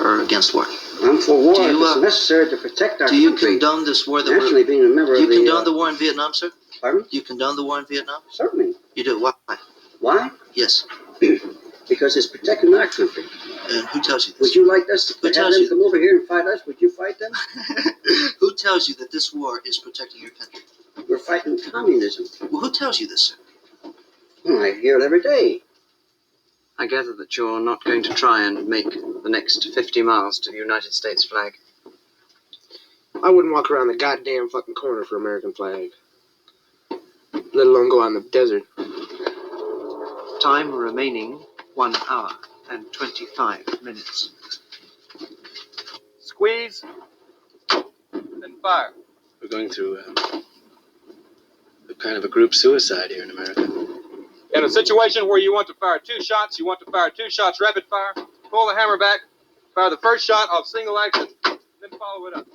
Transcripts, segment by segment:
or against war? I'm for war. It's necessary to protect our country. Do you condone this war that Nationally, being a member of the... Do you condone the war in Vietnam, sir? Pardon? Do you condone the war in Vietnam? Certainly. You do? Why? Why? Yes. Because it's protecting our country. And who tells you this? Would you like us to have them come over here and fight us? Would you fight them? Who tells you that this war is protecting your country? We're fighting communism. Well, who tells you this, sir? Well, I hear it every day. I gather that you're not going to try and make the next 50 miles to the United States flag. I wouldn't walk around the goddamn fucking corner for American flag. Let alone go out in the desert. Time remaining 1 hour and 25 minutes. Squeeze. Then fire. We're going through a kind of a group suicide here in America. In a situation where you want to fire 2 shots, you want to fire 2 shots rapid fire, pull the hammer back, fire the first shot off single action, then follow it up.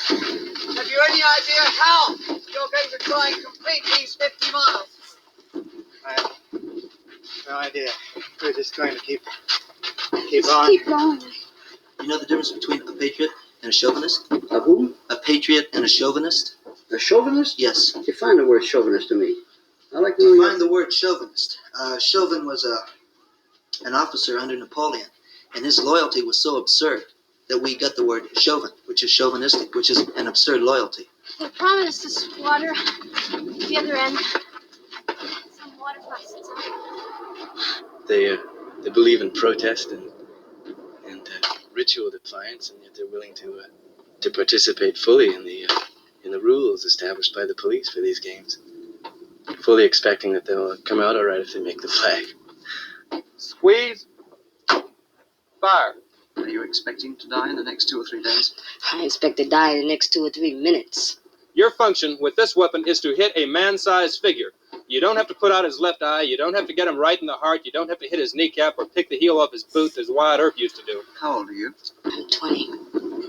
Have you any idea how you're going to try and complete these 50 miles? I have no idea. We're just going to keep on. Keep going. You know the difference between a patriot and a chauvinist? A who? A patriot and a chauvinist? A chauvinist? Yes. Define the word chauvinist to me. I like to Define the word chauvinist. Chauvin was an officer under Napoleon, and his loyalty was so absurd that we got the word chauvin, which is chauvinistic, which is an absurd loyalty. They promised us water at the other end. Some water faucets. They believe in protest and ritual defiance, and yet they're willing to participate fully in the rules established by the police for these games, fully expecting that they'll come out all right if they make the flag. Squeeze. Fire. Are you expecting to die in the next 2 or 3 days? I expect to die in the next 2 or 3 minutes. Your function with this weapon is to hit a man-sized figure. You don't have to put out his left eye. You don't have to get him right in the heart. You don't have to hit his kneecap or pick the heel off his boot as Wyatt Earp used to do. How old are you? I'm 20.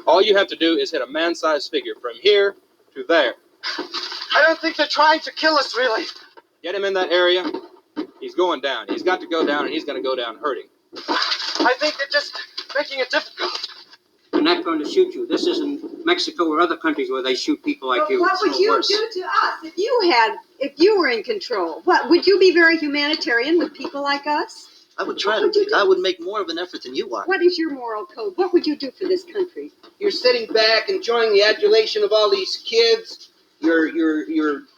All you have to do is hit a man-sized figure from here to there. I don't think they're trying to kill us, really. Get him in that area. He's going down. He's got to go down, and he's going to go down hurting. I think they're just making it difficult. They're not going to shoot you. This isn't Mexico or other countries where they shoot people like you. What would you do to us if you were in control? What would you be very humanitarian with people like us? I would try to. I would make more of an effort than you are. What is your moral code? What would you do for this country? You're sitting back, enjoying the adulation of all these kids. You're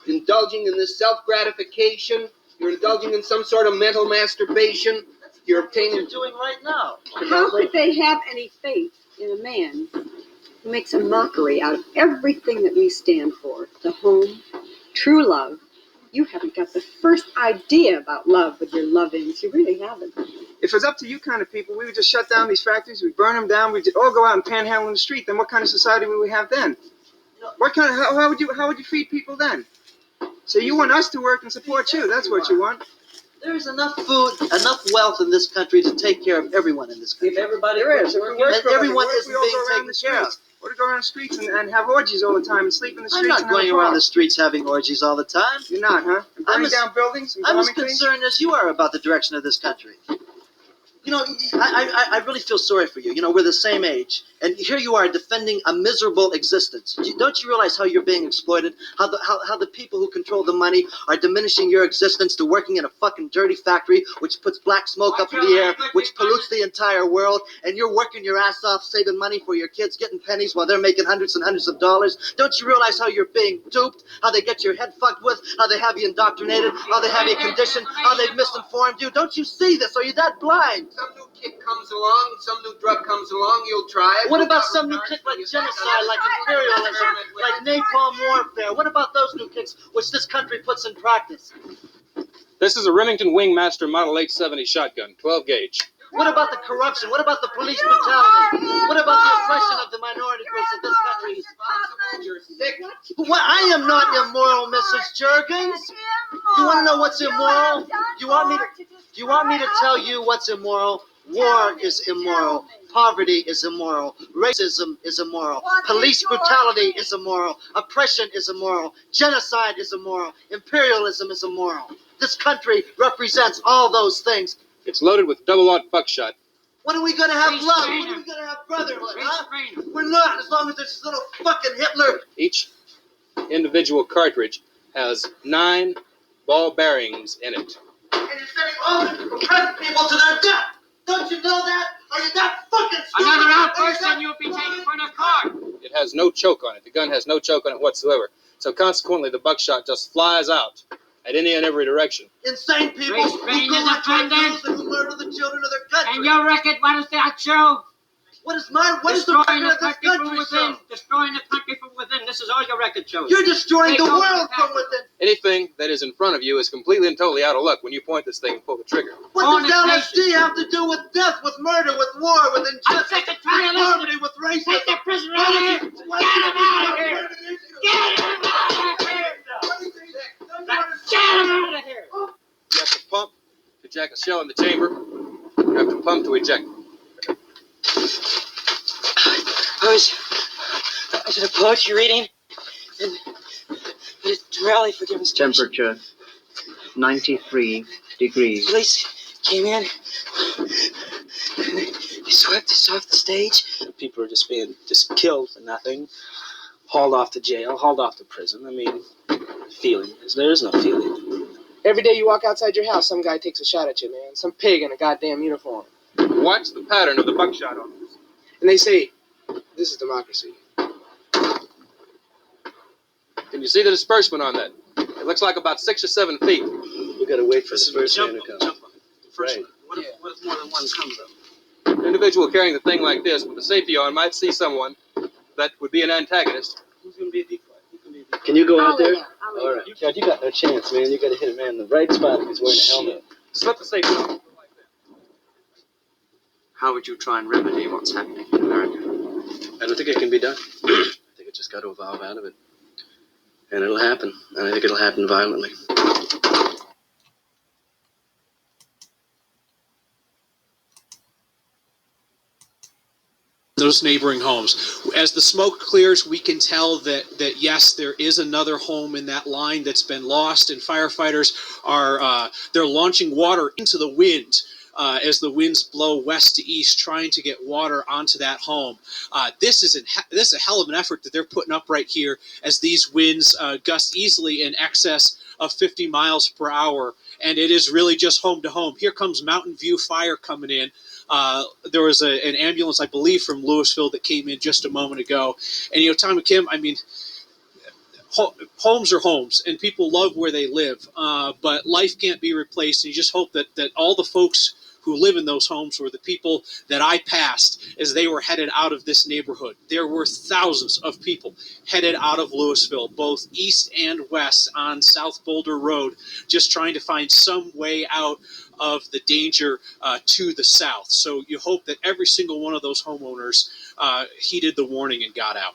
indulging in this self-gratification. You're indulging in some sort of mental masturbation. You're obtaining... You're doing right now. How could they have any faith in a man who makes a mockery out of everything that we stand for? The home, true love. You haven't got the first idea about love with your love-ins. You really haven't. If it was up to you kind of people, we would just shut down these factories, we'd burn them down, we'd all go out and panhandle in the street. Then what kind of society would we have then? How would you feed people then? So you want us to work and support you. That's what you want. There is enough food, enough wealth in this country to take care of everyone in this country. If everybody there is. And everyone isn't being taken care of. Or to go around the streets and have orgies all the time and sleep in the streets. I'm not going around the streets having orgies all the time. You're not, huh? And burning down buildings and I'm as bombing concerned as you are about the direction of this country. You know, I really feel sorry for you. You know, we're the same age. And here you are defending a miserable existence. Don't you realize how you're being exploited? How the people who control the money are diminishing your existence to working in a fucking dirty factory which puts black smoke up in the air, which pollutes the entire world, and you're working your ass off saving money for your kids, getting pennies while they're making hundreds and hundreds of dollars? Don't you realize how you're being duped? How they get your head fucked with? How they have you indoctrinated? How they have you conditioned? How they've misinformed you? Don't you see this? Are you that blind? Some new kick comes along, some new drug comes along, you'll try it. What about some new kick like genocide, like imperialism, like napalm warfare? What about those new kicks which this country puts in practice? This is a Remington Wingmaster Model 870 shotgun, 12 gauge. What about the corruption? What about the police brutality? What about the oppression of the minority groups of this country? You're sick. Well, I am not immoral, Mrs. Juergens. You want to know what's immoral? Do you want me to tell you what's immoral? War is immoral. Poverty is immoral. Racism is immoral. Police brutality is immoral. Oppression is immoral. Genocide is immoral. Imperialism is immoral. This country represents all those things. It's loaded with double-aught buckshot. When are we gonna have love? Restrain When are him. we gonna have brotherhood, huh? Restrain him. We're not, as long as there's this little fucking Hitler. Each individual cartridge has 9 ball bearings in it. And you're sending all the oppressed people to their death. Don't you know that? Are you that fucking stupid? Another Are outburst you that and you'll be blind? taken for the court. It has no choke on it. The gun has no choke on it whatsoever. So consequently, the buckshot just flies out at any and every direction. Insane people Restrain who go the into our defendant. schools and who murder the children of their country. And your record, what does that show? What is the Destroying record of this the country from country within. show? Destroying the country from within. This is all your record shows. You're destroying Take the over world the from capital. within. Anything that is in front of you is completely and totally out of luck when you point this thing and pull the trigger. What does Fornication. LSD have to do with death, with murder, with war, with I'm injustice, sick with of trying to listen. poverty, with racism? Take the prisoner out of here. Get him out of here. Get him out of here. Get him out of here. You have to pump to jack a shell in the chamber. You have to pump to eject. I was at a poetry reading, and it's rally for demonstration. Temperature 93 degrees. Police came in. They swept us off the stage. People are just being killed for nothing, hauled off to jail, hauled off to prison. I mean, feeling. There is no feeling. Every day you walk outside your house, some guy takes a shot at you, man. Some pig in a goddamn uniform. Watch the pattern of the buckshot on this. And they say, this is democracy. Can you see the disbursement on that? It looks like about 6 or 7 feet. We gotta wait for the first man to come. First Right. one. What if more than one comes up? An individual carrying the thing like this with the safety on might see someone that would be an antagonist. Who's going to be a decoy? Who can be a decoy? Can you go out there? I'll All right. God, you got no chance, man. You gotta hit a man in the right spot if he's wearing a helmet. Slip the safety on. How would you try and remedy what's happening in America? I don't think it can be done. I think it just got to evolve out of it. And it'll happen. And I think it'll happen violently. Those neighboring homes. As the smoke clears, we can tell that yes, there is another home in that line that's been lost, and firefighters are they're launching water into the wind as the winds blow west to east, trying to get water onto that home. This is a hell of an effort that they're putting up right here as these winds gust easily in excess of 50 miles per hour, and it is really just home to home. Here comes Mountain View Fire coming in. There was an ambulance, I believe, from Louisville that came in just a moment ago. And, Tom and Kim, I mean, homes are homes, and people love where they live. But life can't be replaced, and you just hope that all the folks who live in those homes were the people that I passed as they were headed out of this neighborhood. There were thousands of people headed out of Louisville, both east and west on South Boulder Road, just trying to find some way out of the danger to the south. So you hope that every single one of those homeowners heeded the warning and got out.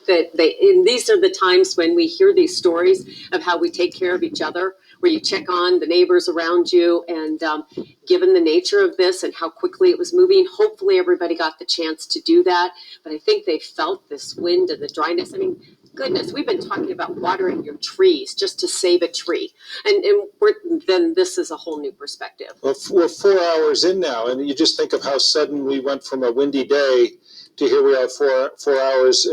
And these are the times when we hear these stories of how we take care of each other, where you check on the neighbors around you. And given the nature of this and how quickly it was moving, hopefully everybody got the chance to do that. But I think they felt this wind and the dryness. I mean, goodness, we've been talking about watering your trees just to save a tree. And then this is a whole new perspective. Well, we're 4 hours in now, and you just think of how sudden we went from a windy day to here we are 4 hours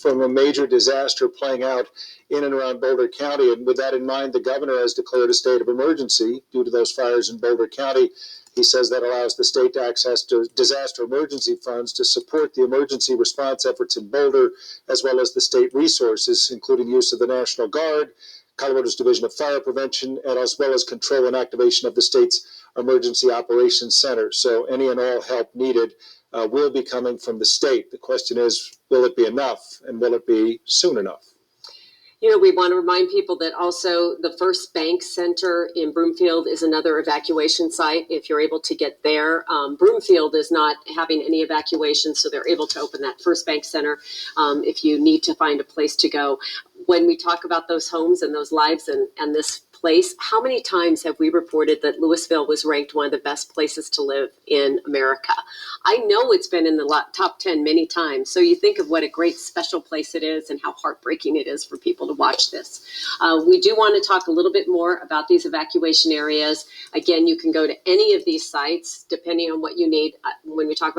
from a major disaster playing out in and around Boulder County. And with that in mind, the governor has declared a state of emergency due to those fires in Boulder County. He says that allows the state to access to disaster emergency funds to support the emergency response efforts in Boulder, as well as the state resources, including use of the National Guard, Colorado's Division of Fire Prevention, and as well as control and activation of the state's Emergency Operations Center. So any and all help needed will be coming from the state. The question is, will it be enough, and will it be soon enough? We want to remind people that also the First Bank Center in Broomfield is another evacuation site. If you're able to get there, Broomfield is not having any evacuation, so they're able to open that First Bank Center if you need to find a place to go. When we talk about those homes and those lives and this place. How many times have we reported that Louisville was ranked one of the best places to live in America? I know it's been in the top 10 many times. So you think of what a great special place it is and how heartbreaking it is for people to watch this. We do want to talk a little bit more about these evacuation areas. Again, you can go to any of these sites depending on what you need. When we talk about